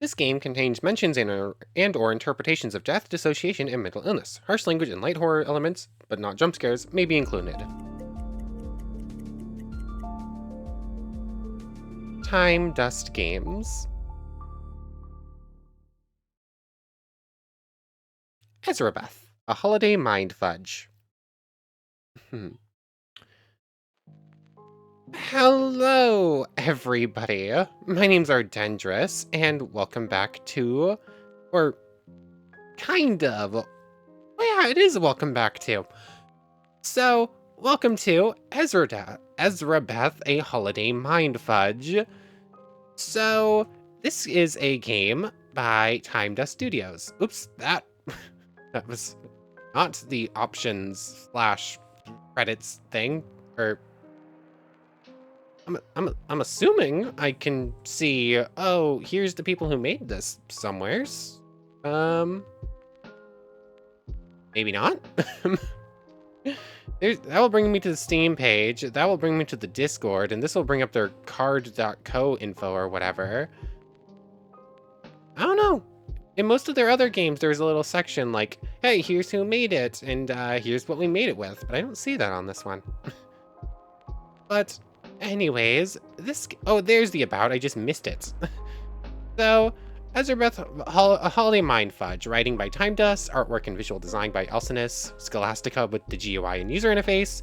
This game contains mentions and or interpretations of death, dissociation, and mental illness. Harsh language and light horror elements, but not jump scares, may be included. Tymedust Games. Ezrebeth, A Holiday Mindfudge. Hello, everybody. My name's Ardendris, and welcome back to, or kind of, well, yeah, it is welcome back to. So, welcome to Ezrebeth, A Holiday Mindfudge. So, this is a game by Tymedust Studios. Oops, that was not the options / credits thing, or I'm assuming I can see, oh, here's the people who made this somewheres. Maybe not. That will bring me to the Steam page. That will bring me to the Discord, and this will bring up their card.co info or whatever. I don't know. In most of their other games, there's a little section like, hey, here's who made it, and here's what we made it with, but I don't see that on this one. But anyways, oh, there's the about, I just missed it. So, Ezrebeth, A Holiday Mindfudge, writing by Tymedust, artwork and visual design by Elsinus, Scholastica with the GUI and user interface,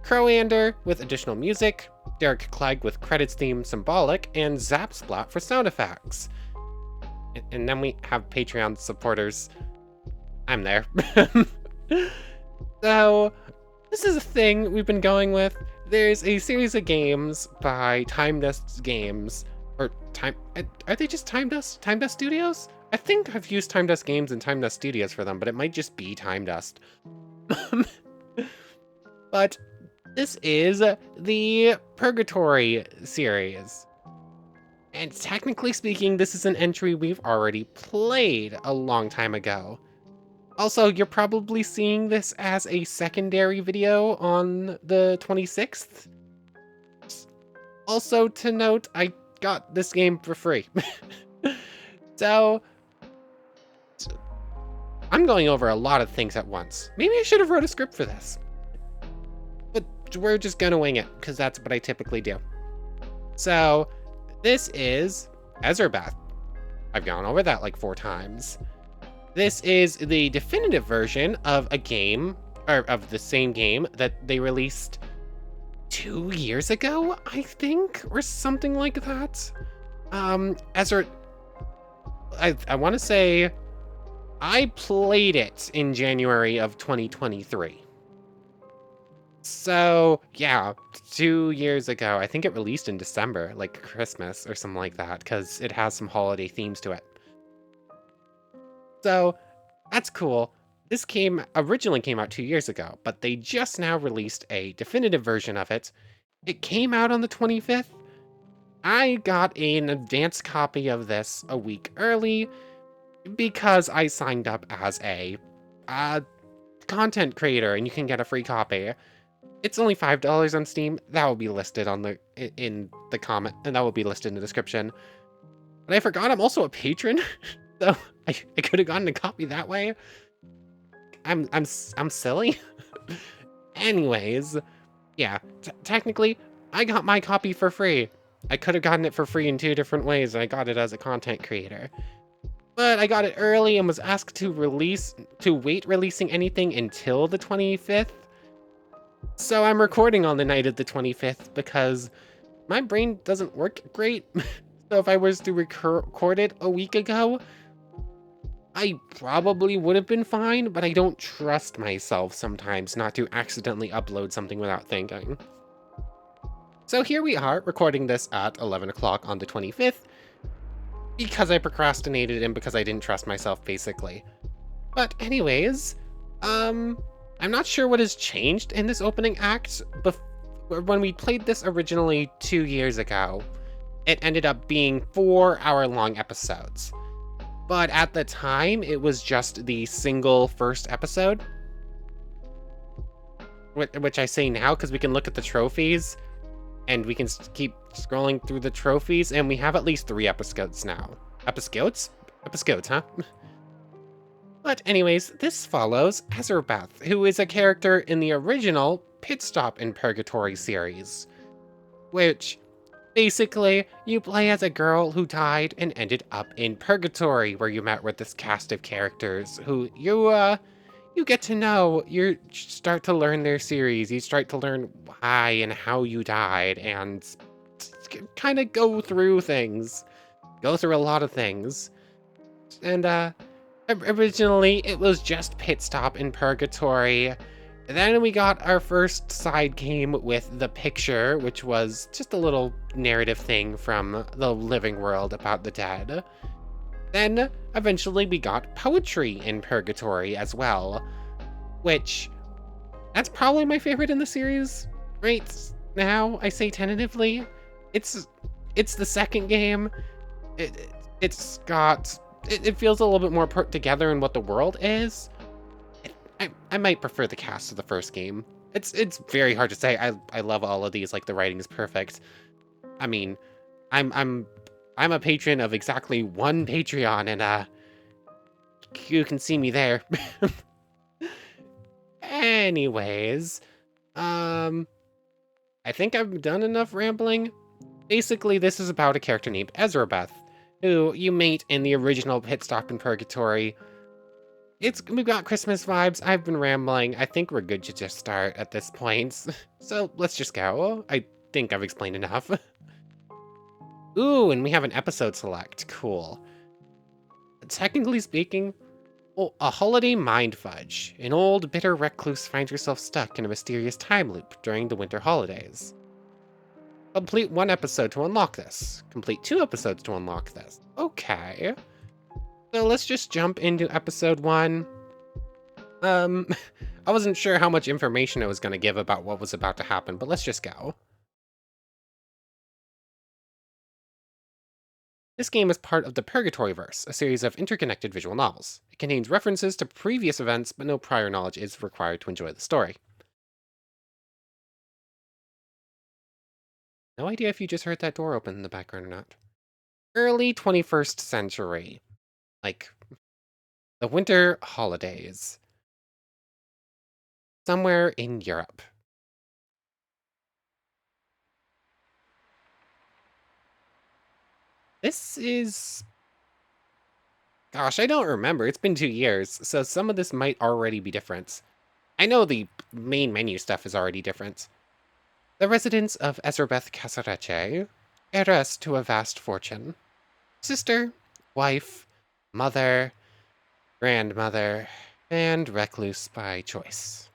Crowander with additional music, Derek Clegg with credits theme symbolic, and Zapsplat for sound effects. And then we have Patreon supporters. I'm there. So, this is a thing we've been going with. There's a series of games by Tymedust Games, or are they just Tymedust Studios? I think I've used Tymedust Games and Tymedust Studios for them, but it might just be Tymedust. But this is the Purgatory series. And technically speaking, this is an entry we've already played a long time ago. Also, you're probably seeing this as a secondary video on the 26th. Also to note, I got this game for free. So, I'm going over a lot of things at once. Maybe I should have wrote a script for this. But we're just gonna wing it, because that's what I typically do. So, this is Ezrebeth. I've gone over that like 4 times. This is the definitive version of a game, or of the same game that they released 2 years ago, I think, or something like that. I want to say I played it in January of 2023. So, yeah, 2 years ago. I think it released in December, like Christmas or something like that, because it has some holiday themes to it. So, that's cool. This originally came out 2 years ago, but they just now released a definitive version of it. It came out on the 25th. I got an advanced copy of this a week early because I signed up as a content creator, and you can get a free copy. It's only $5 on Steam. That will be listed in the comment, and that will be listed in the description. And I forgot I'm also a patron, so I could have gotten a copy that way. I'm silly. Anyways, yeah, technically, I got my copy for free. I could have gotten it for free in 2 different ways. I got it as a content creator. But I got it early and was asked to wait releasing anything until the 25th. So I'm recording on the night of the 25th because my brain doesn't work great. So if I was to record it a week ago, I probably would have been fine, but I don't trust myself sometimes not to accidentally upload something without thinking. So here we are, recording this at 11 o'clock on the 25th, because I procrastinated and because I didn't trust myself, basically. But anyways, I'm not sure what has changed in this opening act. When we played this originally 2 years ago, it ended up being 4-hour-long episodes. But at the time, it was just the single first episode. Which I say now because we can look at the trophies, and we can keep scrolling through the trophies, and we have at least 3 episodes now. Episcodes? Episcodes, huh? But anyways, this follows Ezrebeth, who is a character in the original Pitstop in Purgatory series, which basically you play as a girl who died and ended up in Purgatory, where you met with this cast of characters who you get to know. You start to learn their series. You start to learn why and how you died, and kind of go through things. Go through a lot of things. And originally it was just Pitstop in Purgatory. Then we got our first side game with The Picture, which was just a little narrative thing from the living world about the dead. Then eventually we got Poetry in Purgatory as well, which that's probably my favorite in the series right now. I say tentatively. It's the second game. It's got it feels a little bit more put together in what the world is. I might prefer the cast of the first game. It's very hard to say. I love all of these. Like, the writing is perfect. I mean, I'm a patron of exactly one Patreon, and you can see me there. Anyways, I think I've done enough rambling. Basically, this is about a character named Ezrebeth, who you meet in the original Pitstop in Purgatory. We've got Christmas vibes. I've been rambling. I think we're good to just start at this point. So let's just go. I think I've explained enough. Ooh, and we have an episode select. Cool. Technically speaking, a Holiday Mindfudge. An old, bitter recluse finds herself stuck in a mysterious time loop during the winter holidays. Complete 1 episode to unlock this. Complete 2 episodes to unlock this. Okay. So let's just jump into episode 1. I wasn't sure how much information I was going to give about what was about to happen, but let's just go. This game is part of the Purgatory verse, a series of interconnected visual novels. It contains references to previous events, but no prior knowledge is required to enjoy the story. No idea if you just heard that door open in the background or not. Early 21st century. Like, the winter holidays. Somewhere in Europe. This is... Gosh, I don't remember. It's been 2 years, so some of this might already be different. I know the main menu stuff is already different. The residence of Ezrebeth Casareche, heiress to a vast fortune. Sister, wife, mother, grandmother, and recluse by choice.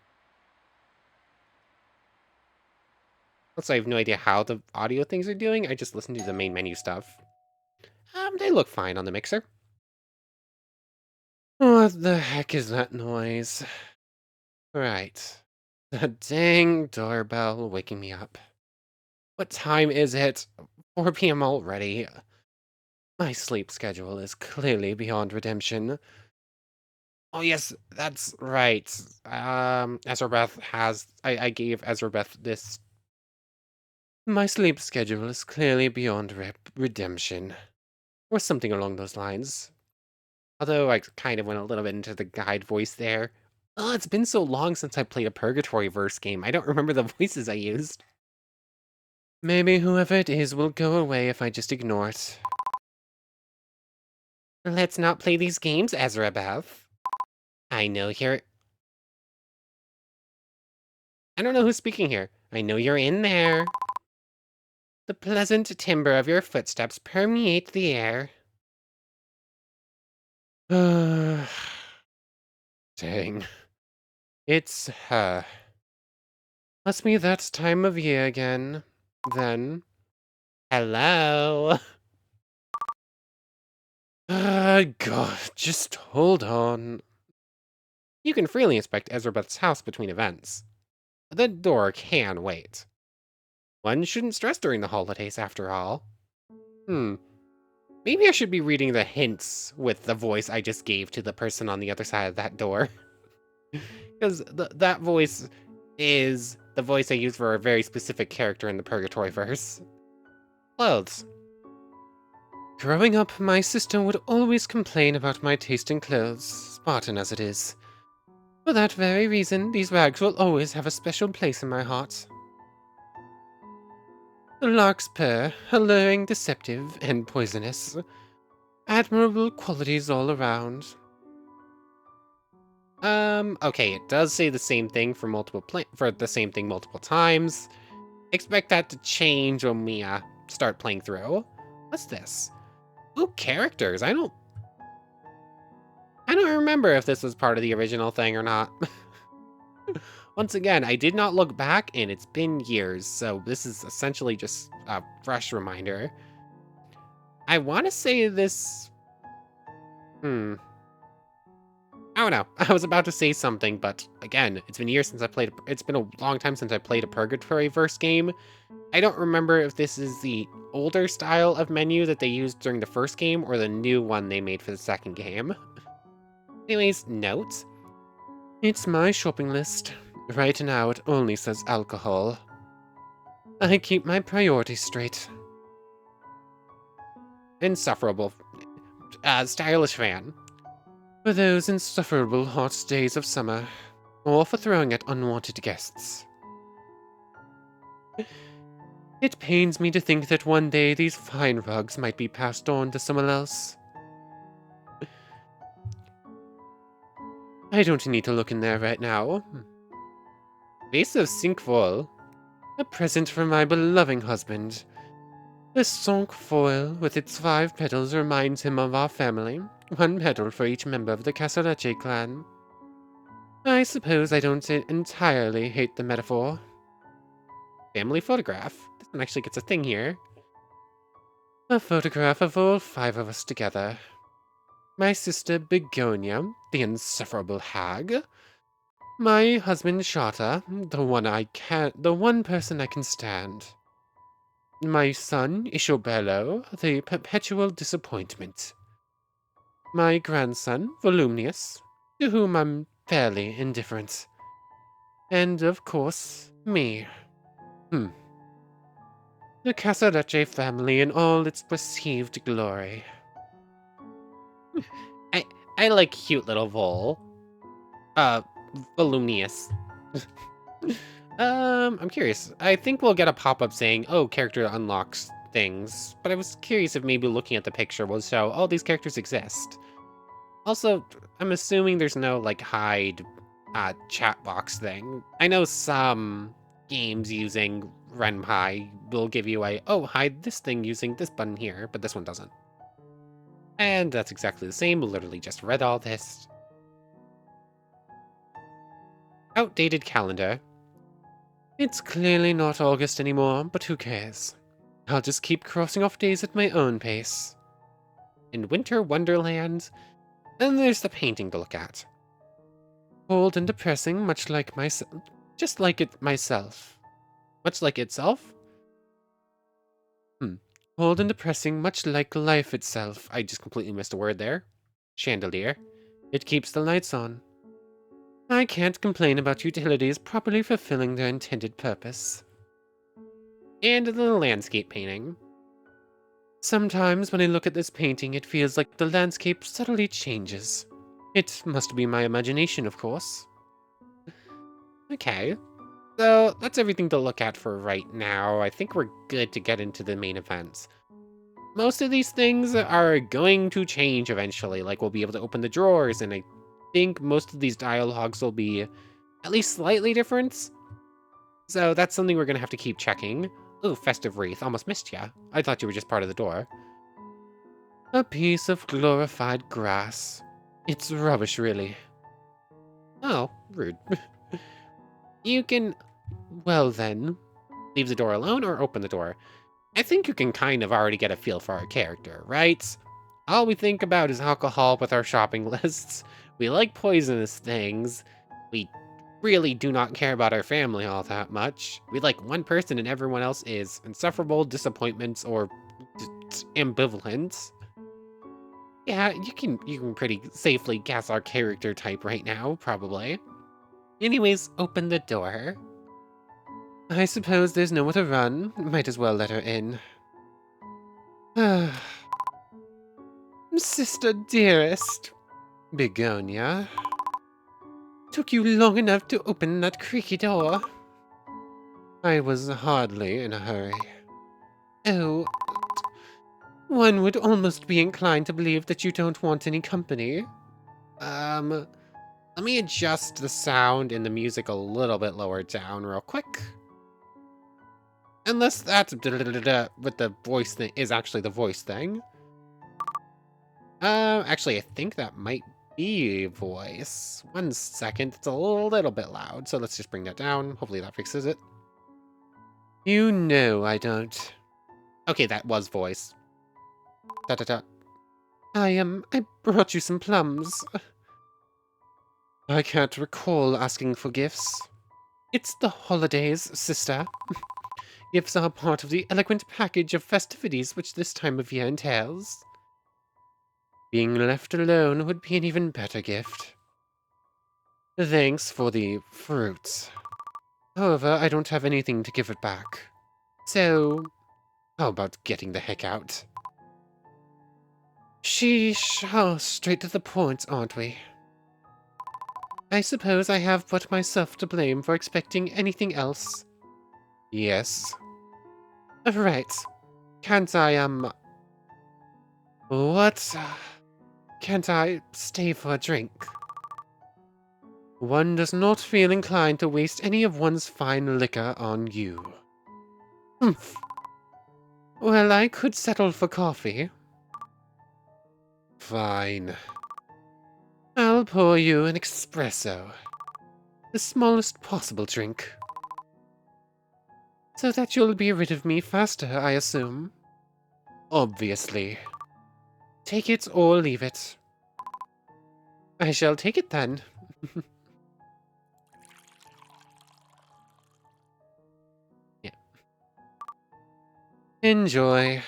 Also, I have no idea how the audio things are doing. I just listened to the main menu stuff. They look fine on the mixer. What the heck is that noise? Right. The dang doorbell waking me up. What time is it? 4 p.m. already. My sleep schedule is clearly beyond redemption. Oh yes, that's right. Ezrebeth has... I gave Ezrebeth this... My sleep schedule is clearly beyond redemption. Or something along those lines. Although I kind of went a little bit into the guide voice there. Oh, it's been so long since I played a Purgatory verse game. I don't remember the voices I used. Maybe whoever it is will go away if I just ignore it. Let's not play these games, Ezrebeth. I know you're... I don't know who's speaking here. I know you're in there. The pleasant timbre of your footsteps permeate the air. Dang. It's her. Must be that time of year again. Then. Hello? God, just hold on. You can freely inspect Ezrebeth's house between events. The door can wait. One shouldn't stress during the holidays, after all. Maybe I should be reading the hints with the voice I just gave to the person on the other side of that door. Because that voice is the voice I use for a very specific character in the Purgatory verse. Clothes. Growing up, my sister would always complain about my taste in clothes, Spartan as it is. For that very reason, these rags will always have a special place in my heart. The lark's purr, alluring, deceptive, and poisonous. Admirable qualities all around. Okay, it does say the same thing for the same thing multiple times. Expect that to change when we start playing through. What's this? Ooh, characters. I don't remember if this was part of the original thing or not. Once again, I did not look back and it's been years, so this is essentially just a fresh reminder. I want to say this. I don't know. I was about to say something, but again, it's been years since I played. It's been a long time since I played a Purgatory verse game. I don't remember if this is the older style of menu that they used during the first game or the new one they made for the second game. Anyways, notes. It's my shopping list. Right now, it only says alcohol. I keep my priorities straight. Insufferable. Stylish fan. For those insufferable hot days of summer, or for throwing at unwanted guests. It pains me to think that one day these fine rugs might be passed on to someone else. I don't need to look in there right now. Vase of Cinquefoil. A present from my beloved husband. The cinquefoil with its 5 petals reminds him of our family. 1 petal for each member of the Casalecce clan. I suppose I don't entirely hate the metaphor. Family photograph. This one actually gets a thing here. A photograph of all 5 of us together. My sister Begonia, the insufferable hag. My husband Shata, the one person I can stand. My son Ishobello, the perpetual disappointment. My grandson Voluminous, to whom I'm fairly indifferent. And of course, me. The Casalecce family in all its perceived glory. I like cute little Vol. Voluminous. I'm curious. I think we'll get a pop-up saying, oh, character unlocks things. But I was curious if maybe looking at the picture will show, oh, these characters exist. Also, I'm assuming there's no, like, hide chat box thing. I know some games using Ren'Py will give you a, oh, hide this thing using this button here, but this one doesn't. And that's exactly the same, literally just read all this. Outdated calendar. It's clearly not August anymore, but who cares? I'll just keep crossing off days at my own pace. In Winter Wonderland, and there's the painting to look at. Cold and depressing, much like myself. Just like it myself. Much like itself? Cold and depressing, much like life itself. I just completely missed a word there. Chandelier. It keeps the lights on. I can't complain about utilities properly fulfilling their intended purpose. And the landscape painting. Sometimes when I look at this painting, it feels like the landscape subtly changes. It must be my imagination, of course. Okay, so that's everything to look at for right now. I think we're good to get into the main events. Most of these things are going to change eventually, like we'll be able to open the drawers, and I think most of these dialogues will be at least slightly different. So that's something we're going to have to keep checking. Ooh, festive wreath. Almost missed ya. I thought you were just part of the door. A piece of glorified grass. It's rubbish, really. Oh, rude. You can... Well then. Leave the door alone or open the door? I think you can kind of already get a feel for our character, right? All we think about is alcohol with our shopping lists. We like poisonous things. We really do not care about our family all that much. We like one person and everyone else is insufferable, disappointments, or ambivalent. Yeah, you can pretty safely guess our character type right now, probably. Anyways, open the door. I suppose there's nowhere to run. Might as well let her in. Sister dearest. Begonia. Took you long enough to open that creaky door. I was hardly in a hurry. Oh, one would almost be inclined to believe that you don't want any company. Let me adjust the sound and the music a little bit lower down real quick. Unless that's with the voice thing is actually the voice thing. Actually, I think that might be voice. 1 second, it's a little bit loud, so let's just bring that down. Hopefully that fixes it. You know I don't. Okay, that was voice. Da-da-da. I brought you some plums. I can't recall asking for gifts. It's the holidays, sister. Gifts are part of the eloquent package of festivities which this time of year entails. Being left alone would be an even better gift. Thanks for the fruits. However, I don't have anything to give it back. So, how about getting the heck out? Sheesh, how straight to the point, aren't we? I suppose I have but myself to blame for expecting anything else. Yes. Right. Can't I, What? Can't I stay for a drink? One does not feel inclined to waste any of one's fine liquor on you. Humph. Well, I could settle for coffee. Fine. I'll pour you an espresso. The smallest possible drink. So that you'll be rid of me faster, I assume. Obviously. Take it or leave it. I shall take it then. Yeah. Enjoy.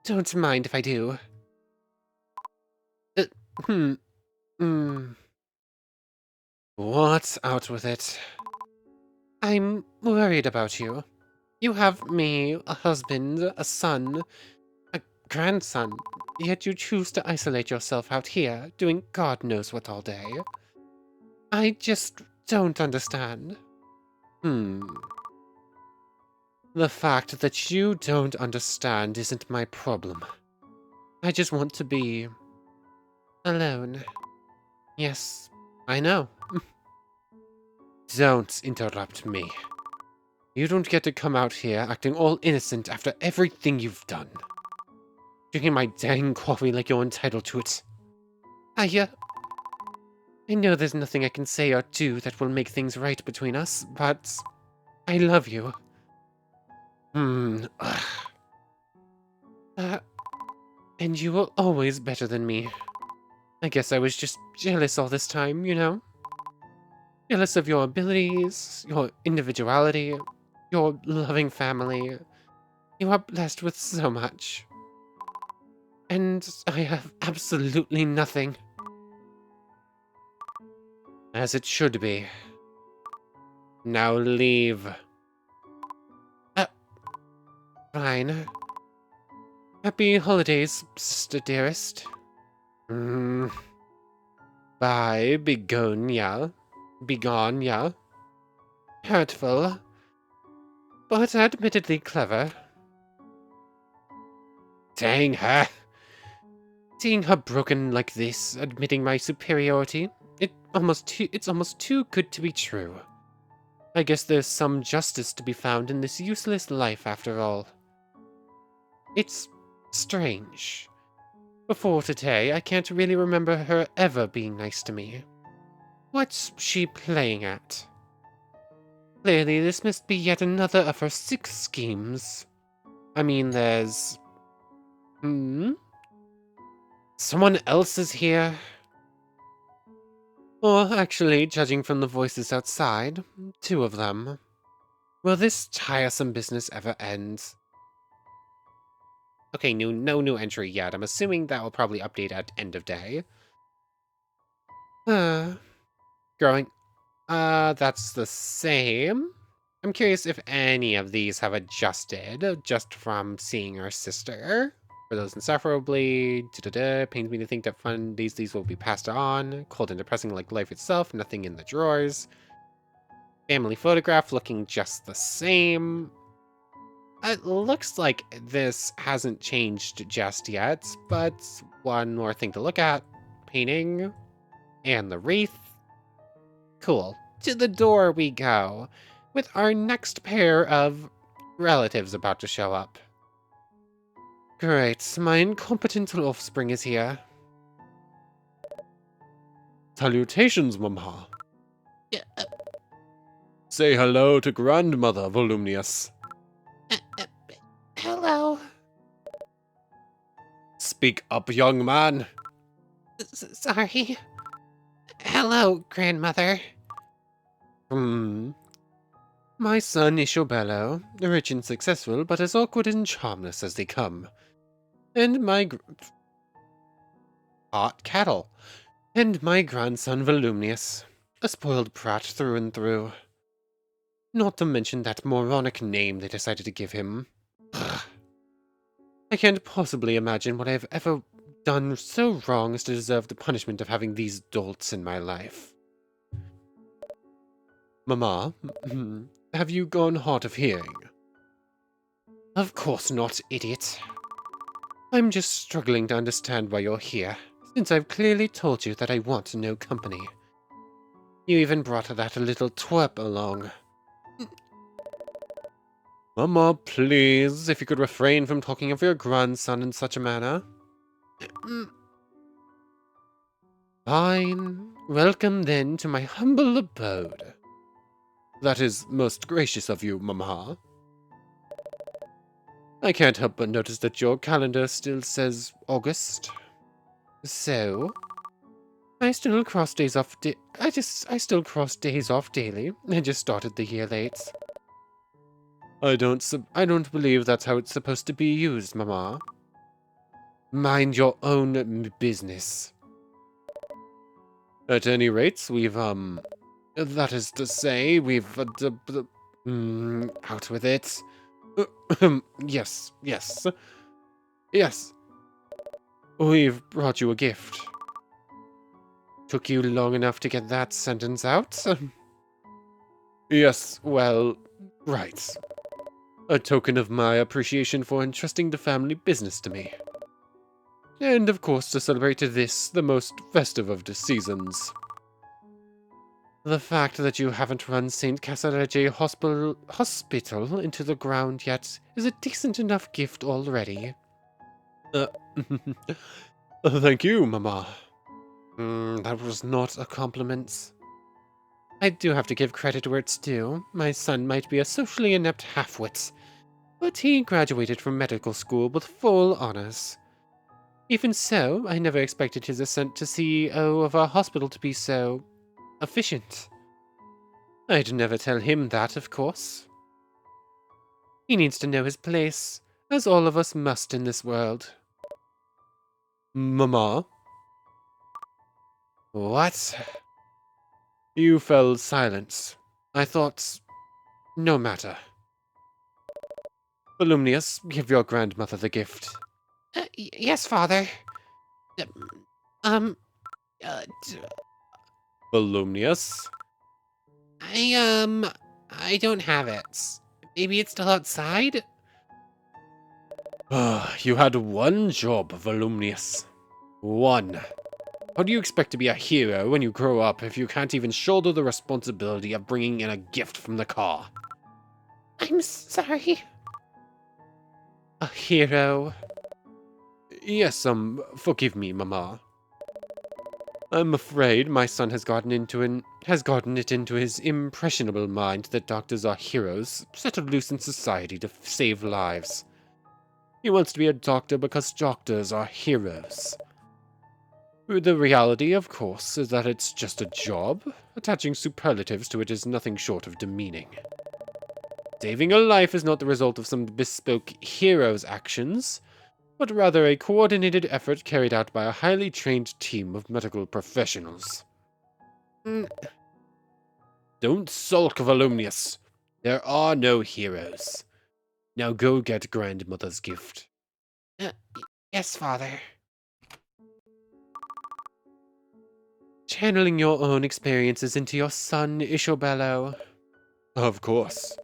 Don't mind if I do. Hmm. What's out with it? I'm worried about you. You have me, a husband, a son, a grandson, yet you choose to isolate yourself out here, doing God knows what all day. I just don't understand. The fact that you don't understand isn't my problem. I just want to be alone. Yes, I know. Don't interrupt me. You don't get to come out here acting all innocent after everything you've done. Drinking my dang coffee like you're entitled to it. I know there's nothing I can say or do that will make things right between us, but I love you. And you were always better than me. I guess I was just jealous all this time, you know? Jealous of your abilities, your individuality, your loving family. You are blessed with so much. And I have absolutely nothing. As it should be. Now leave. Fine. Happy holidays, sister dearest. Bye, Begonia. Begonia. Hurtful. But admittedly clever. Dang her. Seeing her broken like this, admitting my superiority, it's almost too good to be true. I guess there's some justice to be found in this useless life after all. It's strange. Before today, I can't really remember her ever being nice to me. What's she playing at? Clearly, this must be yet another of her 6 schemes. I mean, there's... Someone else is here? Or actually, judging from the voices outside, 2 of them. Will this tiresome business ever end? Okay, no new entry yet. I'm assuming that will probably update at end of day. Growing. That's the same. I'm curious if any of these have adjusted just from seeing our sister. For those insufferably, pains me to think that fun these will be passed on. Cold and depressing like life itself, nothing in the drawers. Family photograph looking just the same. It looks like this hasn't changed just yet, but one more thing to look at. Painting. And the wreath. Cool. To the door we go, with our next pair of relatives about to show up. Great, my incompetent offspring is here. Salutations, Mama. Uh, uh, Say hello to grandmother, Volumnius. Hello. Speak up, young man. Sorry. Hello, grandmother. My son Ishobello, rich and successful, but as awkward and charmless as they come. And my hot cattle. And my grandson Volumnius, a spoiled brat through and through. Not to mention that moronic name they decided to give him. I can't possibly imagine what I've ever done so wrong as to deserve the punishment of having these dolts in my life. Mama, have you gone hard of hearing? Of course not, idiot. I'm just struggling to understand why you're here, since I've clearly told you that I want no company. You even brought that little twerp along. Mama, please, if you could refrain from talking of your grandson in such a manner. Fine. Welcome then to my humble abode. That is most gracious of you, Mama. I can't help but notice that your calendar still says August. So, I still cross days off. I still cross days off daily. I just started the year late. I don't believe that's how it's supposed to be used, Mama. Mind your own business. At any rate, we've that is to say, we've out with it. Yes. We've brought you a gift. Took you long enough to get that sentence out? Yes, well, right. A token of my appreciation for entrusting the family business to me. And of course to celebrate this, the most festive of the seasons. The fact that you haven't run St. Casarege Hospital into the ground yet is a decent enough gift already. Thank you, Mama. That was not a compliment. I do have to give credit where it's due. My son might be a socially inept half-wit, but he graduated from medical school with full honors. Even so, I never expected his ascent to CEO of our hospital to be so efficient. I'd never tell him that, of course. He needs to know his place, as all of us must in this world. Mama? What? You fell silent. I thought... No matter. Volumnius, give your grandmother the gift. Yes, father. Um, Volumnius? I don't have it. Maybe it's still outside? You had one job, Volumnius. One. How do you expect to be a hero when you grow up if you can't even shoulder the responsibility of bringing in a gift from the car? I'm sorry. A hero? Yes, forgive me, Mama. I'm afraid my son has gotten it into his impressionable mind that doctors are heroes, set loose in society to save lives. He wants to be a doctor because doctors are heroes. The reality, of course, is that it's just a job. Attaching superlatives to it is nothing short of demeaning. Saving a life is not the result of some bespoke hero's actions, but rather a coordinated effort carried out by a highly trained team of medical professionals. Don't sulk, Volumnius. There are no heroes. Now go get grandmother's gift. Yes, father. Channeling your own experiences into your son, Ishobello. Of course.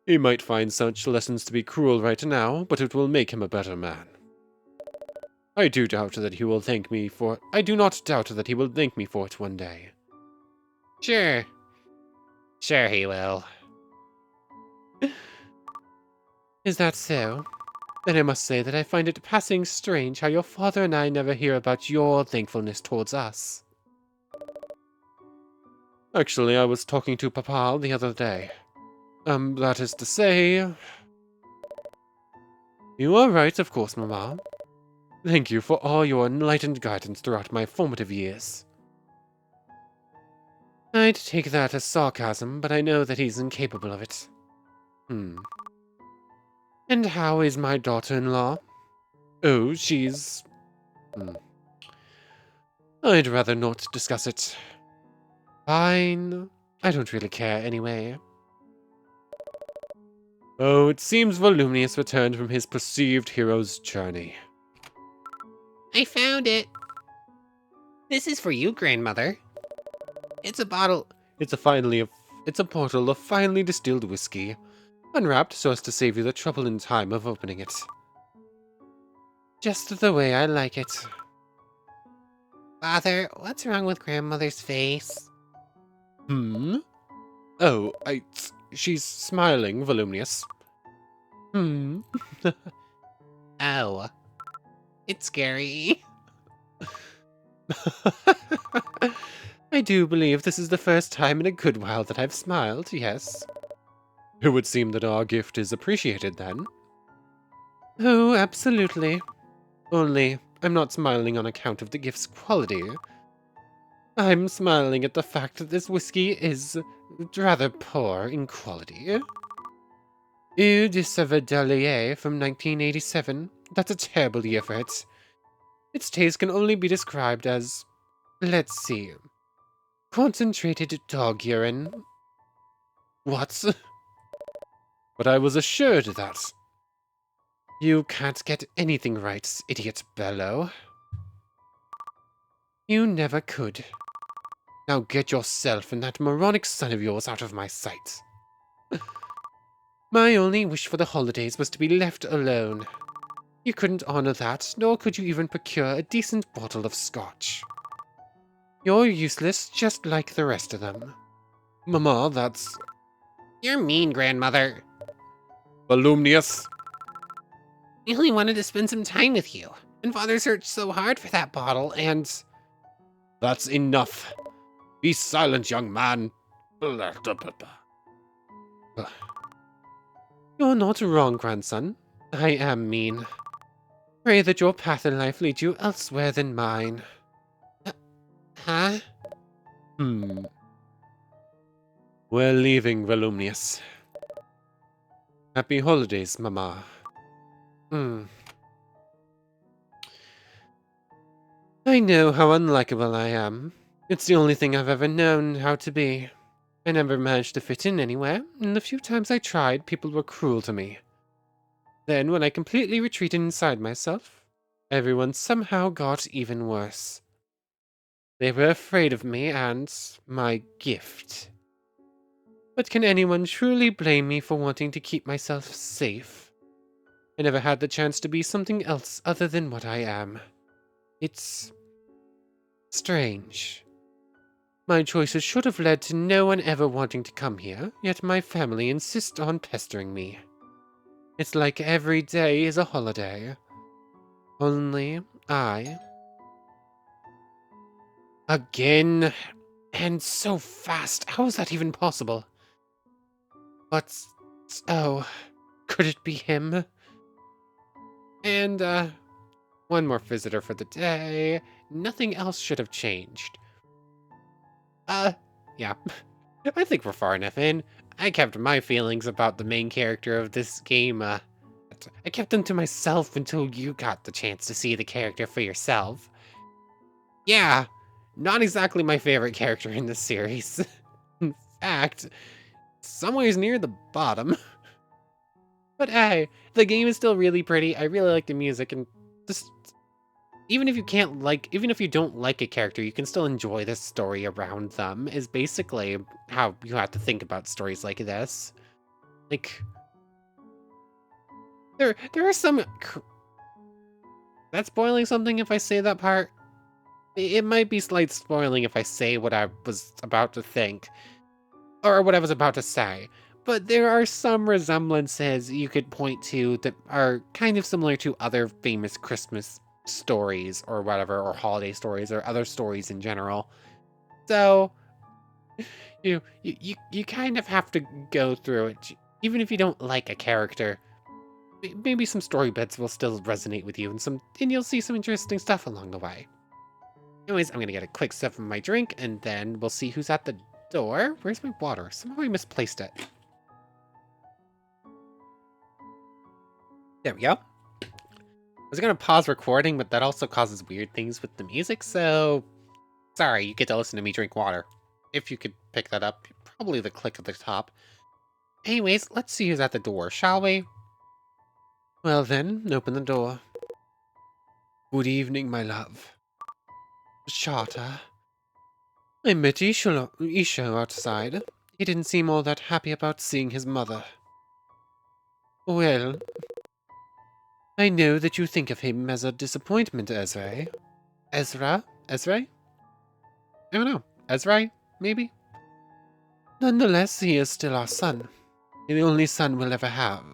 He might find such lessons to be cruel right now, but it will make him a better man. I do not doubt that he will thank me for it one day. Sure. Sure he will. Is that so? Then I must say that I find it passing strange how your father and I never hear about your thankfulness towards us. Actually, I was talking to Papa the other day. That is to say... You are right, of course, Mama. Thank you for all your enlightened guidance throughout my formative years. I'd take that as sarcasm, but I know that he's incapable of it. And how is my daughter-in-law? Oh, she's... I'd rather not discuss it. Fine. I don't really care anyway. Oh, it seems Voluminous returned from his perceived hero's journey. I found it. This is for you, grandmother. It's a bottle. It's a bottle of finely distilled whiskey, unwrapped so as to save you the trouble and time of opening it. Just the way I like it. Father, what's wrong with grandmother's face? Oh, she's smiling, Voluminous. Oh. It's scary. I do believe this is the first time in a good while that I've smiled, yes. It would seem that our gift is appreciated, then. Oh, absolutely. Only, I'm not smiling on account of the gift's quality. I'm smiling at the fact that this whiskey is rather poor in quality. Eau de Severdelier from 1987. That's a terrible year for it. Its taste can only be described as... Let's see... Concentrated dog urine. What? But I was assured that... You can't get anything right, idiot Bello. You never could. Now get yourself and that moronic son of yours out of my sight. My only wish for the holidays was to be left alone. You couldn't honor that, nor could you even procure a decent bottle of scotch. You're useless, just like the rest of them. Mama, that's... You're mean, grandmother. Voluminous. I only wanted to spend some time with you. And father searched so hard for that bottle, and... That's enough. Be silent, young man. You're not wrong, grandson. I am mean. Pray that your path in life lead you elsewhere than mine. Huh? We're leaving, Voluminous. Happy holidays, Mama. I know how unlikable I am. It's the only thing I've ever known how to be. I never managed to fit in anywhere, and the few times I tried, people were cruel to me. Then, when I completely retreated inside myself, everyone somehow got even worse. They were afraid of me and my gift. But can anyone truly blame me for wanting to keep myself safe? I never had the chance to be something else other than what I am. It's strange. My choices should have led to no one ever wanting to come here, yet my family insist on pestering me. It's like every day is a holiday. Only I... Again? And so fast. How is that even possible? But... Oh... Could it be him? And, one more visitor for the day. Nothing else should have changed. Yeah. I think we're far enough in. I kept my feelings about the main character of this game, I kept them to myself until you got the chance to see the character for yourself. Yeah, not exactly my favorite character in this series. In fact, somewhere's near the bottom. But hey, the game is still really pretty. I really like the music, and just even if you don't like a character, you can still enjoy the story around them, is basically how you have to think about stories like this. Like, there are some... That's spoiling something if I say that part? It might be slight spoiling if I say what I was about to think, or what I was about to say. But there are some resemblances you could point to that are kind of similar to other famous Christmas stories or whatever, or holiday stories or other stories in general. So you kind of have to go through it. Even if you don't like a character, maybe some story bits will still resonate with you, and you'll see some interesting stuff along the way. Anyways, I'm gonna get a quick sip of my drink, and then we'll see who's at the door. Where's my water? Somehow I misplaced it. There we go. I was gonna pause recording, but that also causes weird things with the music, so sorry, you get to listen to me drink water. If you could pick that up, probably the click at the top. Anyways, let's see who's at the door, shall we? Well then, open the door. Good evening, my love. Charter. I met Isho outside. He didn't seem all that happy about seeing his mother. Well, I know that you think of him as a disappointment, Ezra. Ezra? I don't know. Ezra, maybe? Nonetheless, he is still our son. The only son we'll ever have.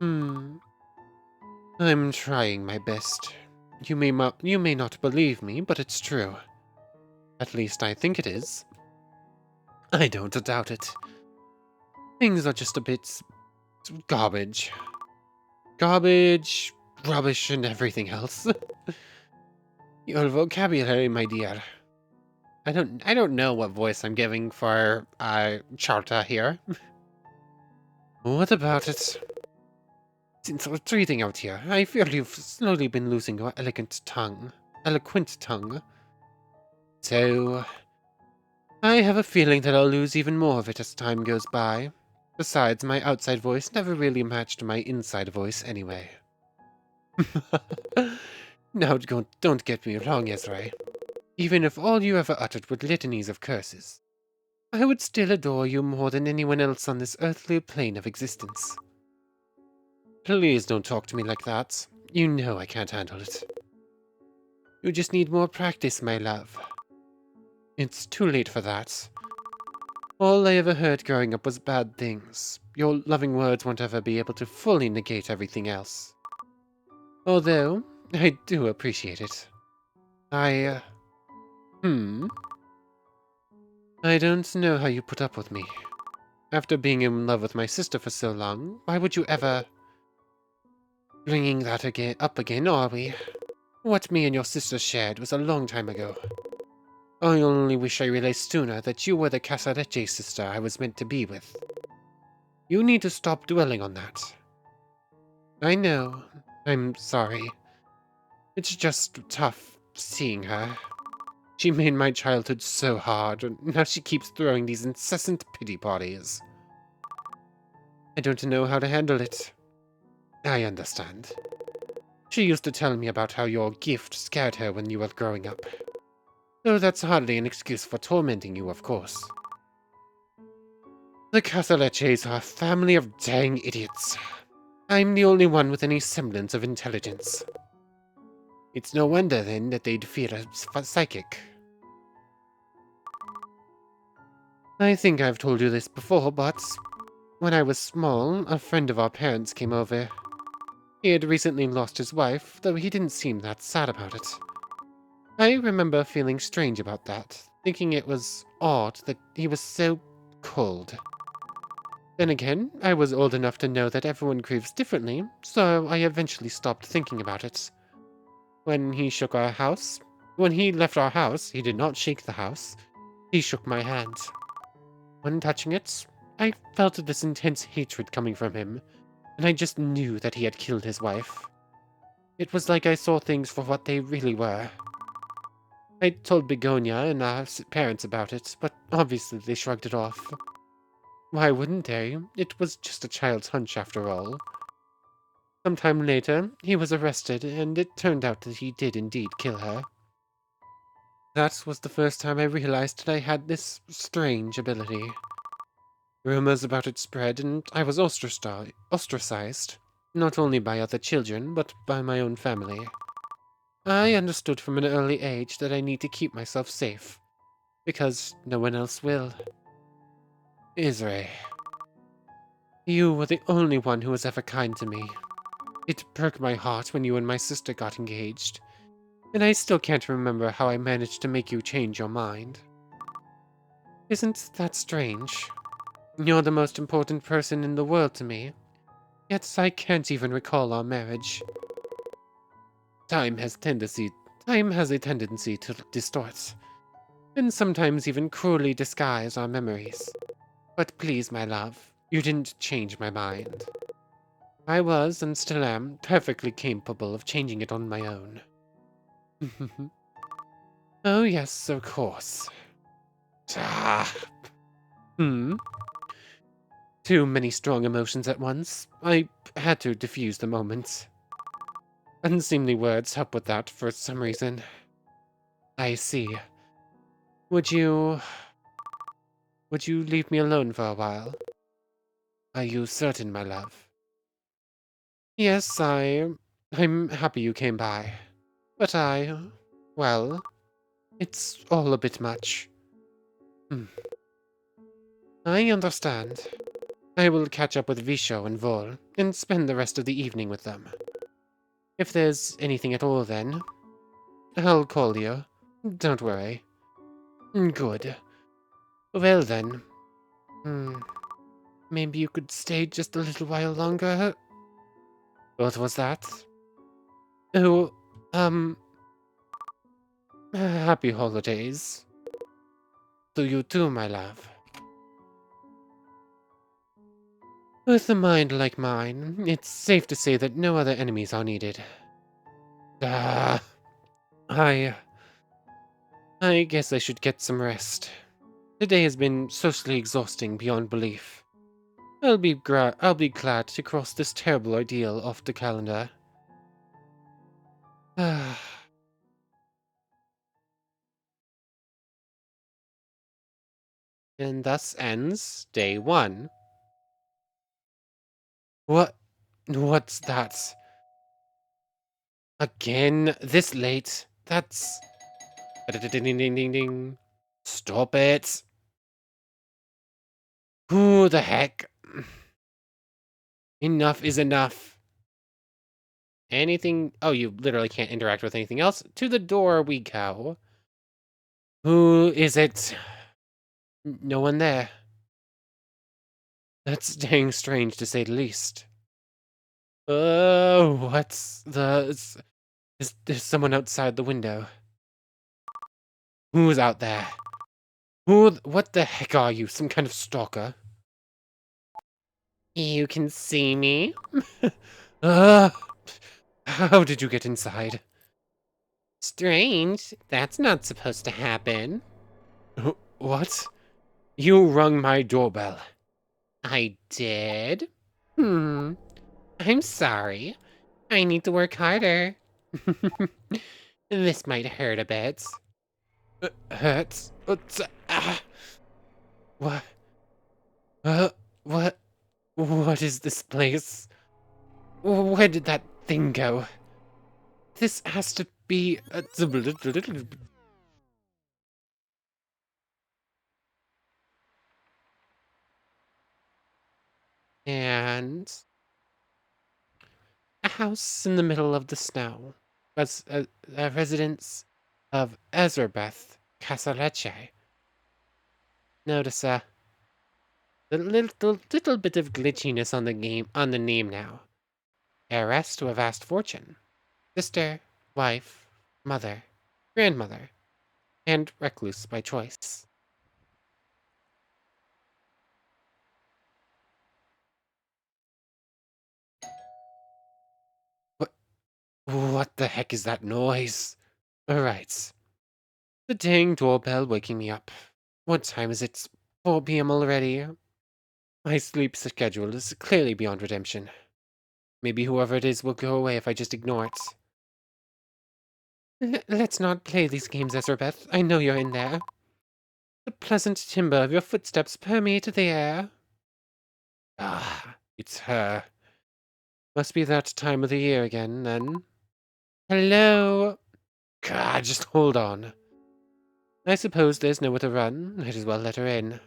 I'm trying my best. You may not believe me, but it's true. At least I think it is. I don't doubt it. Things are just a bit... garbage. Garbage, rubbish, and everything else. Your vocabulary, my dear. I don't know what voice I'm giving for Charta here. What about it? Since retreating out here, I feel you've slowly been losing your eloquent tongue. So, I have a feeling that I'll lose even more of it as time goes by. Besides, my outside voice never really matched my inside voice anyway. Now, don't get me wrong, Ezra. Even if all you ever uttered were litanies of curses, I would still adore you more than anyone else on this earthly plane of existence. Please don't talk to me like that. You know I can't handle it. You just need more practice, my love. It's too late for that. All I ever heard growing up was bad things. Your loving words won't ever be able to fully negate everything else. Although, I do appreciate it. I don't know how you put up with me. After being in love with my sister for so long, why would you ever... Bringing that up again, are we? What me and your sister shared was a long time ago. I only wish I realized sooner that you were the Casarecce sister I was meant to be with. You need to stop dwelling on that. I know. I'm sorry. It's just tough seeing her. She made my childhood so hard, and now she keeps throwing these incessant pity parties. I don't know how to handle it. I understand. She used to tell me about how your gift scared her when you were growing up. Though that's hardly an excuse for tormenting you, of course. The Casalecces are a family of dang idiots. I'm the only one with any semblance of intelligence. It's no wonder, then, that they'd fear a psychic. I think I've told you this before, but when I was small, a friend of our parents came over. He had recently lost his wife, though he didn't seem that sad about it. I remember feeling strange about that, thinking it was odd that he was so cold. Then again, I was old enough to know that everyone grieves differently, so I eventually stopped thinking about it. When he left our house, he did not shake the house. He shook my hand. When touching it, I felt this intense hatred coming from him, and I just knew that he had killed his wife. It was like I saw things for what they really were. I told Begonia and our parents about it, but obviously they shrugged it off. Why wouldn't they? It was just a child's hunch after all. Sometime later, he was arrested, and it turned out that he did indeed kill her. That was the first time I realized that I had this strange ability. Rumors about it spread, and I was ostracized, not only by other children, but by my own family. I understood from an early age that I need to keep myself safe, because no one else will. Isray, you were the only one who was ever kind to me. It broke my heart when you and my sister got engaged, and I still can't remember how I managed to make you change your mind. Isn't that strange? You're the most important person in the world to me, yet I can't even recall our marriage. Time has a tendency to distort, and sometimes even cruelly disguise our memories. But please, my love, you didn't change my mind. I was, and still am, perfectly capable of changing it on my own. Oh yes, of course. Ah. Hmm. Too many strong emotions at once. I had to diffuse the moment. Unseemly words help with that for some reason. I see. Would you... Would you leave me alone for a while? Are you certain, my love? Yes, I'm happy you came by. But well, it's all a bit much. Hmm. I understand. I will catch up with Visho and Vol, and spend the rest of the evening with them. If there's anything at all then, I'll call you. Don't worry. Good. Well then, hmm, maybe you could stay just a little while longer? What was that? Oh, um, happy holidays. To you too, my love. With a mind like mine, it's safe to say that no other enemies are needed. Ah, I... I guess I should get some rest. Today has been socially exhausting beyond belief. I'll be glad to cross this terrible ordeal off the calendar. Ah, and thus ends day 1. What? What's that? Again? This late? That's... Ding ding ding ding ding. Stop it. Who the heck? Enough is enough. Anything... Oh, you literally can't interact with anything else. To the door we go. Who is it? No one there. That's dang strange to say the least. Oh, what's the... Is there's someone outside the window? Who's out there? What the heck are you? Some kind of stalker? You can see me? uh, how did you get inside? Strange. That's not supposed to happen. What? You rung my doorbell. I did? Hmm. I'm sorry. I need to work harder. This might hurt a bit. Hurts? What? Uh, what? What is this place? Where did that thing go? This has to be a... And... a house in the middle of the snow. That's a residence of Ezrebeth Casaleche. Notice the little bit of glitchiness on the name now. Heiress to a vast fortune. Sister, wife, mother, grandmother, and recluse by choice. What, what the heck is that noise? Alright. The dang doorbell waking me up. What time is it? 4 p.m. already? My sleep schedule is clearly beyond redemption. Maybe whoever it is will go away if I just ignore it. Let's not play these games, Ezrebeth. I know you're in there. The pleasant timbre of your footsteps permeate the air. Ah, it's her. Must be that time of the year again, then. Hello? God, just hold on. I suppose there's nowhere to run. Might as well let her in.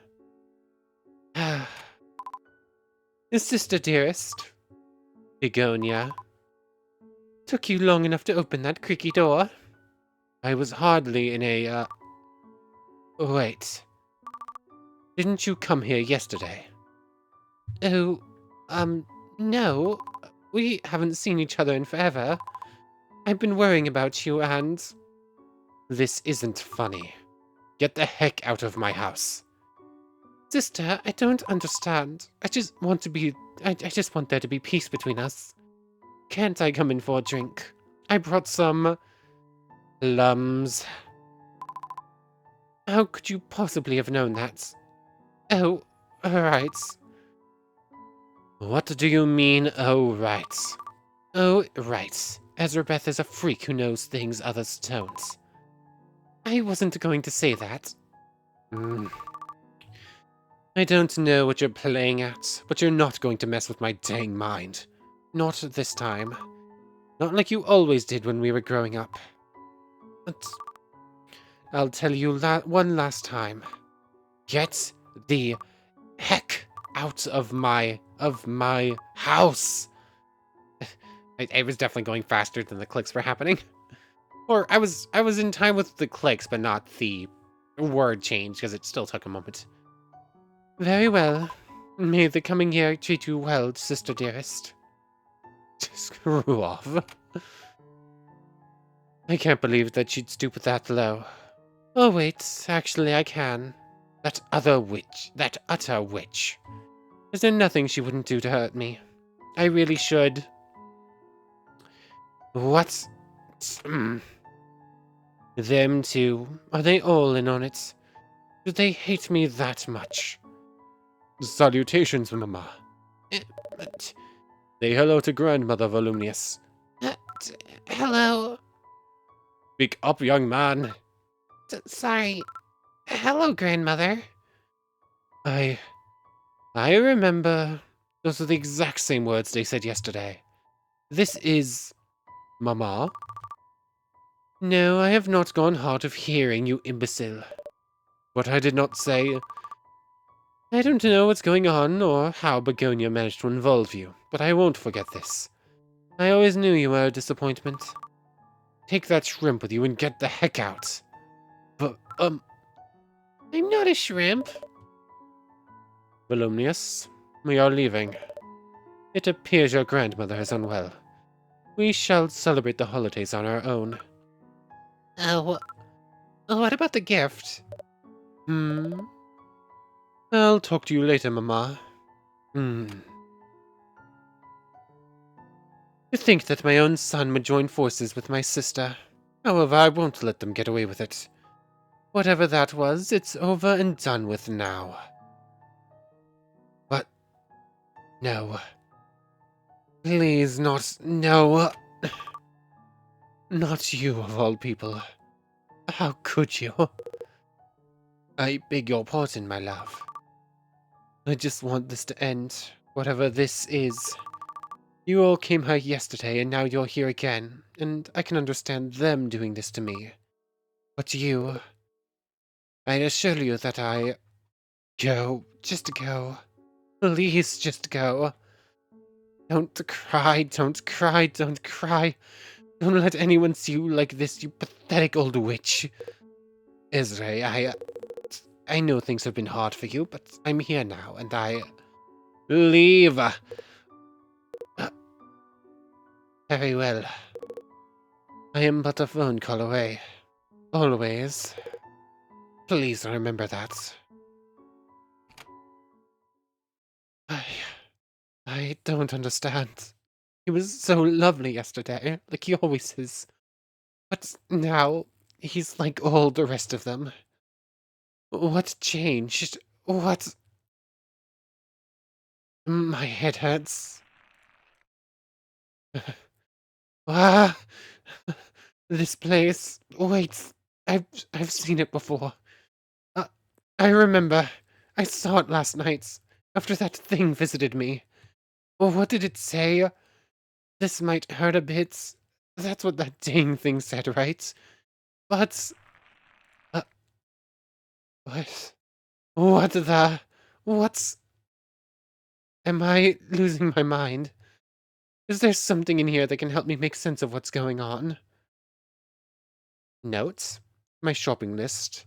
Sister dearest. Begonia. Took you long enough to open that creaky door? I was hardly in a, Wait. Didn't you come here yesterday? Oh, no. We haven't seen each other in forever. I've been worrying about you and... This isn't funny. Get the heck out of my house. Sister, I don't understand. I just want there to be peace between us. Can't I come in for a drink? I brought some... plums. How could you possibly have known that? Oh, right. What do you mean, oh, right? Oh, right. Ezrebeth is a freak who knows things others don't. I wasn't going to say that. I don't know what you're playing at, but you're not going to mess with my dang mind. Not this time. Not like you always did when we were growing up. But I'll tell you one last time. Get the heck out of my house! I was definitely going faster than the clicks were happening. Or I was in time with the clicks, but not the word change, because it still took a moment. Very well. May the coming year treat you well, sister dearest. Screw off. I can't believe that she'd stoop that low. Oh wait, actually I can. That utter witch. Is there nothing she wouldn't do to hurt me? I really should. What? Them two, are they all in on it? Do they hate me that much? Salutations, Mama. Say hello to Grandmother Volumnius. Hello. Speak up, young man. Sorry. Hello, Grandmother. I remember. Those are the exact same words they said yesterday. This is... Mama? No, I have not gone hard of hearing, you imbecile. What I did not say... I don't know what's going on, or how Begonia managed to involve you, but I won't forget this. I always knew you were a disappointment. Take that shrimp with you and get the heck out. But, I'm not a shrimp. Volumnius, we are leaving. It appears your grandmother is unwell. We shall celebrate the holidays on our own. What about the gift? I'll talk to you later, Mama. To think that my own son would join forces with my sister. However, I won't let them get away with it. Whatever that was, it's over and done with now. But... no. Please, no. Not you, of all people. How could you? I beg your pardon, my love. I just want this to end, whatever this is. You all came here yesterday, and now you're here again, and I can understand them doing this to me. But you... I assure you that I... Go. Just go. Please, just go. Don't cry, don't cry, don't cry. Don't let anyone see you like this, you pathetic old witch. Ezra, I know things have been hard for you, but I'm here now, and I... Leave! Very well. I am but a phone call away. Always. Please remember that. I don't understand. He was so lovely yesterday, like he always is. But now, he's like all the rest of them. What changed? What? My head hurts. Ah! This place. Wait. I've seen it before. Uh, I remember. I saw it last night, after that thing visited me. What did it say? This might hurt a bit. That's what that dang thing said, right? But, uh, what? What the? What's... Am I losing my mind? Is there something in here that can help me make sense of what's going on? Notes? My shopping list?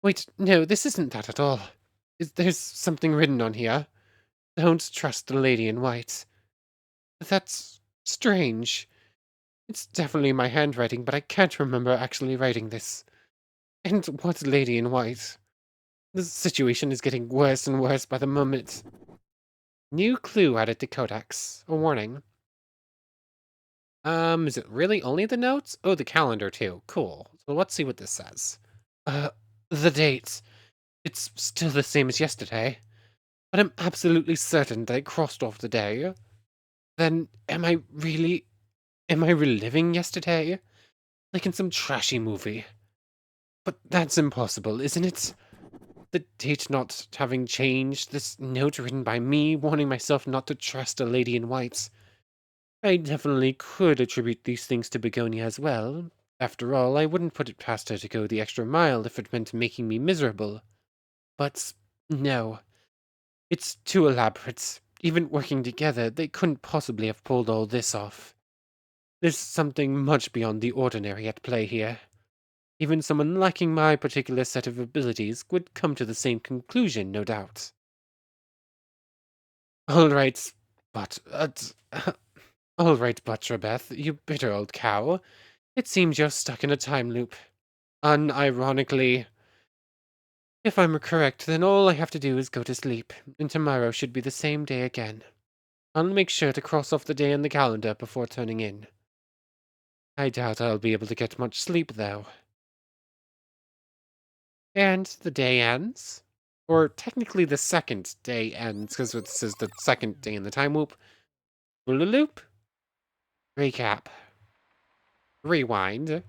Wait, no, this isn't that at all. There's something written on here. Don't trust the lady in white. That's strange. It's definitely my handwriting, but I can't remember actually writing this. And what lady in white? The situation is getting worse and worse by the moment. New clue added to Codex. A warning. Is it really only the notes? Oh, the calendar too. Cool. So let's see what this says. Uh, the date. It's still the same as yesterday, but I'm absolutely certain that I crossed off the day. Then am I reliving yesterday? Like in some trashy movie? But that's impossible, isn't it? The date not having changed, this note written by me warning myself not to trust a lady in white. I definitely could attribute these things to Begonia as well. After all, I wouldn't put it past her to go the extra mile if it meant making me miserable. But no, it's too elaborate. Even working together, they couldn't possibly have pulled all this off. There's something much beyond the ordinary at play here. Even someone lacking my particular set of abilities would come to the same conclusion, no doubt. All right, but... all right, Butterbeth, you bitter old cow. It seems you're stuck in a time loop. Unironically, if I'm correct, then all I have to do is go to sleep, and tomorrow should be the same day again. I'll make sure to cross off the day in the calendar before turning in. I doubt I'll be able to get much sleep, though. And the day ends. Or technically the second day ends, because this is the second day in the time loop. Loop. Recap. Rewind.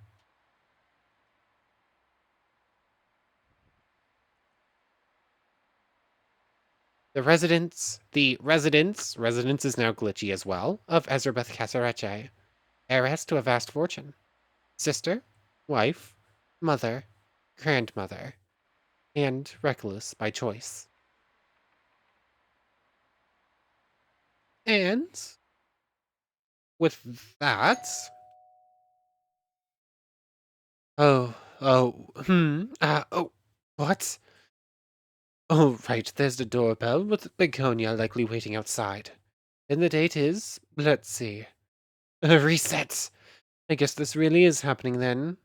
Residence is now glitchy as well, of Ezrebeth Casareche, heiress to a vast fortune. Sister, wife, mother, grandmother, and recluse by choice. And with that... what? Oh, right, there's the doorbell, with Begonia likely waiting outside. And the date is, let's see, reset. I guess this really is happening then.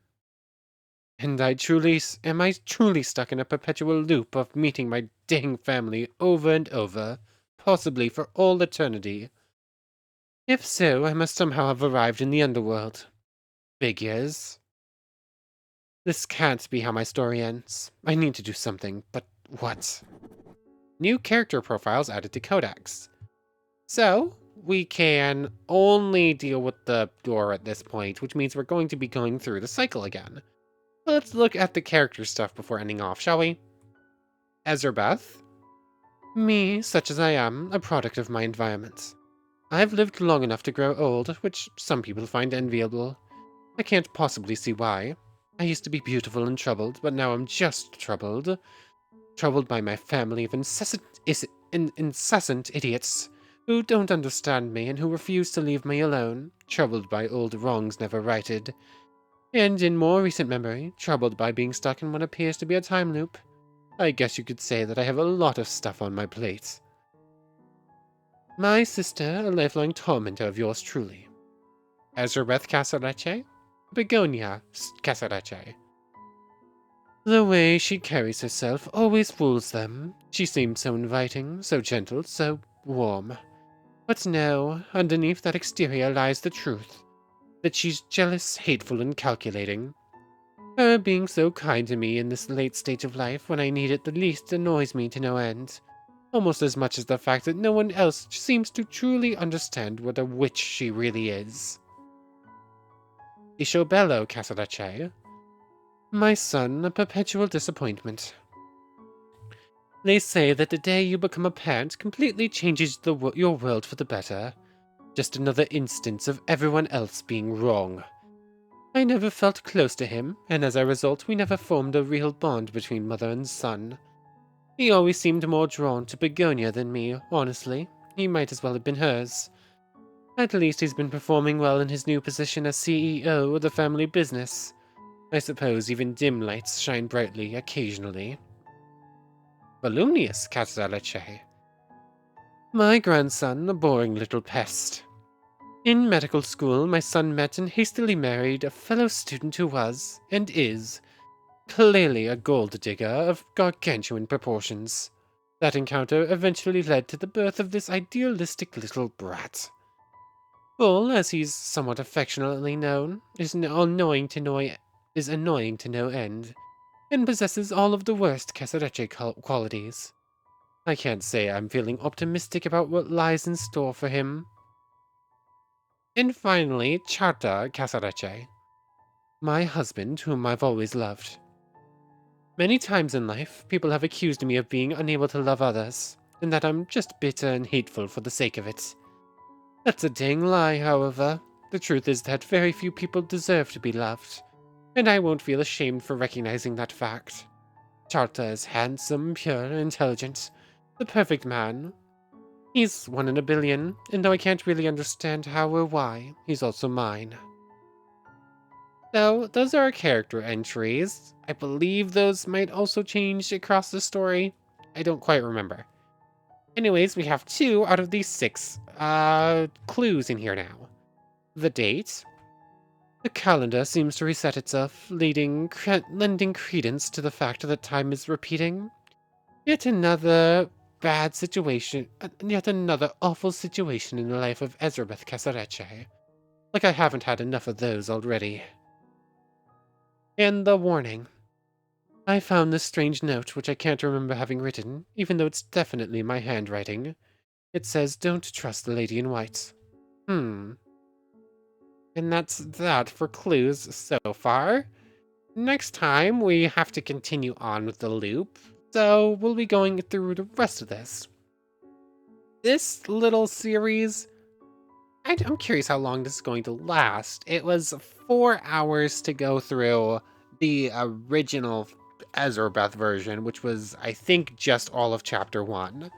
And am I truly stuck in a perpetual loop of meeting my dang family over and over, possibly for all eternity? If so, I must somehow have arrived in the underworld. Figures. This can't be how my story ends. I need to do something, but what? New character profiles added to Codex. So, we can only deal with the door at this point, which means we're going to be going through the cycle again. Let's look at the character stuff before ending off, shall we? Ezrebeth. Me, such as I am, a product of my environment. I've lived long enough to grow old, which some people find enviable. I can't possibly see why. I used to be beautiful and troubled, but now I'm just troubled. Troubled by my family of incessant idiots who don't understand me and who refuse to leave me alone. Troubled by old wrongs never righted. And in more recent memory, troubled by being stuck in what appears to be a time loop. I guess you could say that I have a lot of stuff on my plate. My sister, a lifelong tormentor of yours truly. Ezrebeth Casareche? Begonia Casareche. The way she carries herself always fools them. She seems so inviting, so gentle, so warm. But no, underneath that exterior lies the truth. That she's jealous, hateful, and calculating. Her being so kind to me in this late stage of life when I need it the least annoys me to no end. almost as much as the fact that no one else seems to truly understand what a witch she really is. Bello, Casarace. My son, a perpetual disappointment. They say that the day you become a parent completely changes your world for the better. Just another instance of everyone else being wrong. I never felt close to him, and as a result, we never formed a real bond between mother and son. He always seemed more drawn to Begonia than me, honestly. He might as well have been hers. At least he's been performing well in his new position as CEO of the family business. I suppose even dim lights shine brightly occasionally. Volumnius, Casalace. My grandson, a boring little pest. In medical school, my son met and hastily married a fellow student who was, and is, clearly a gold digger of gargantuan proportions. That encounter eventually led to the birth of this idealistic little brat. Bull, as he's somewhat affectionately known, is annoying to no end, and possesses all of the worst Casareche qualities. I can't say I'm feeling optimistic about what lies in store for him. And finally, Charta Casareche, my husband, whom I've always loved. Many times in life, people have accused me of being unable to love others, and that I'm just bitter and hateful for the sake of it. That's a dang lie, however. The truth is that very few people deserve to be loved, and I won't feel ashamed for recognizing that fact. Charta is handsome, pure, intelligent, the perfect man. He's one in a billion, and though I can't really understand how or why, he's also mine. So, those are our character entries. I believe those might also change across the story. I don't quite remember. Anyways, we have 2 out of these 6 clues in here now. The date. The calendar seems to reset itself, lending credence to the fact that time is repeating. Yet another bad situation, yet another awful situation in the life of Ezrebeth Casareche. Like I haven't had enough of those already. And the warning. I found this strange note, which I can't remember having written, even though it's definitely my handwriting. It says, "Don't trust the lady in white." And that's that for clues so far. Next time, we have to continue on with the loop, so we'll be going through the rest of this. This little series, I'm curious how long this is going to last. It was 4 hours to go through the original Ezrebeth version, which was, I think, just all of Chapter 1.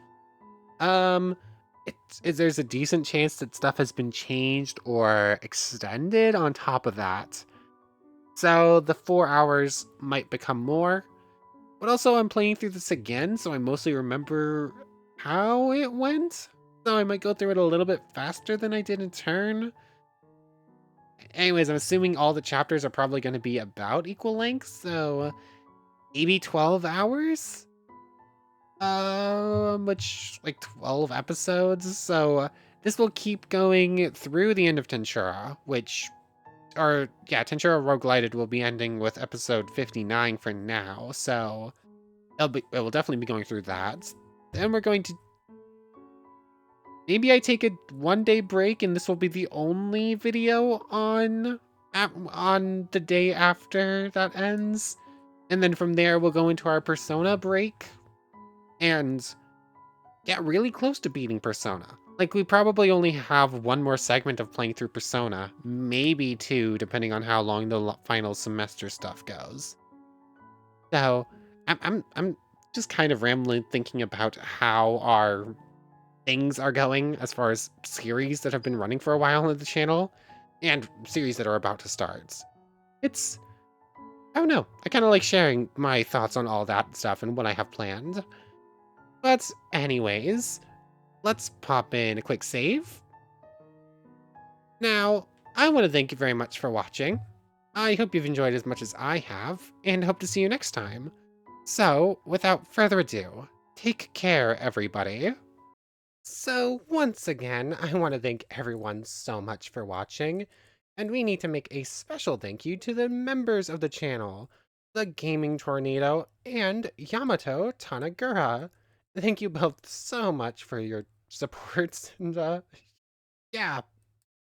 There's a decent chance that stuff has been changed or extended on top of that. So the 4 hours might become more. But also, I'm playing through this again, so I mostly remember how it went. So I might go through it a little bit faster than I did in turn. Anyways, I'm assuming all the chapters are probably going to be about equal length, so maybe 12 hours? Which, like 12 episodes, so this will keep going through the end of Tensura, Tensura Roguelighted will be ending with episode 59 for now, so it will definitely be going through that. Then we're going to... Maybe I take a 1-day break and this will be the only video on the day after that ends. And then from there, we'll go into our Persona break and get really close to beating Persona. Like, we probably only have 1 more segment of playing through Persona, maybe 2, depending on how long the final semester stuff goes. So, I'm just kind of rambling, thinking about how our things are going as far as series that have been running for a while on the channel, and series that are about to start. It's... I don't know. I kind of like sharing my thoughts on all that stuff and what I have planned. But anyways, let's pop in a quick save. Now, I want to thank you very much for watching. I hope you've enjoyed as much as I have, and hope to see you next time. So, without further ado, take care, everybody. So, once again, I want to thank everyone so much for watching, and we need to make a special thank you to the members of the channel, the Gaming Tornado and Yamato Tanagura. Thank you both so much for your supports and yeah,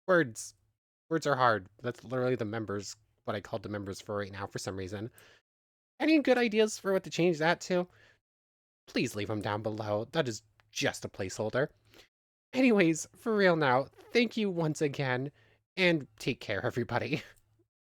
words. Words are hard. That's literally the members, what I called the members for right now for some reason. Any good ideas for what to change that to? Please leave them down below. That is just a placeholder. Anyways, for real now, thank you once again, and take care, everybody.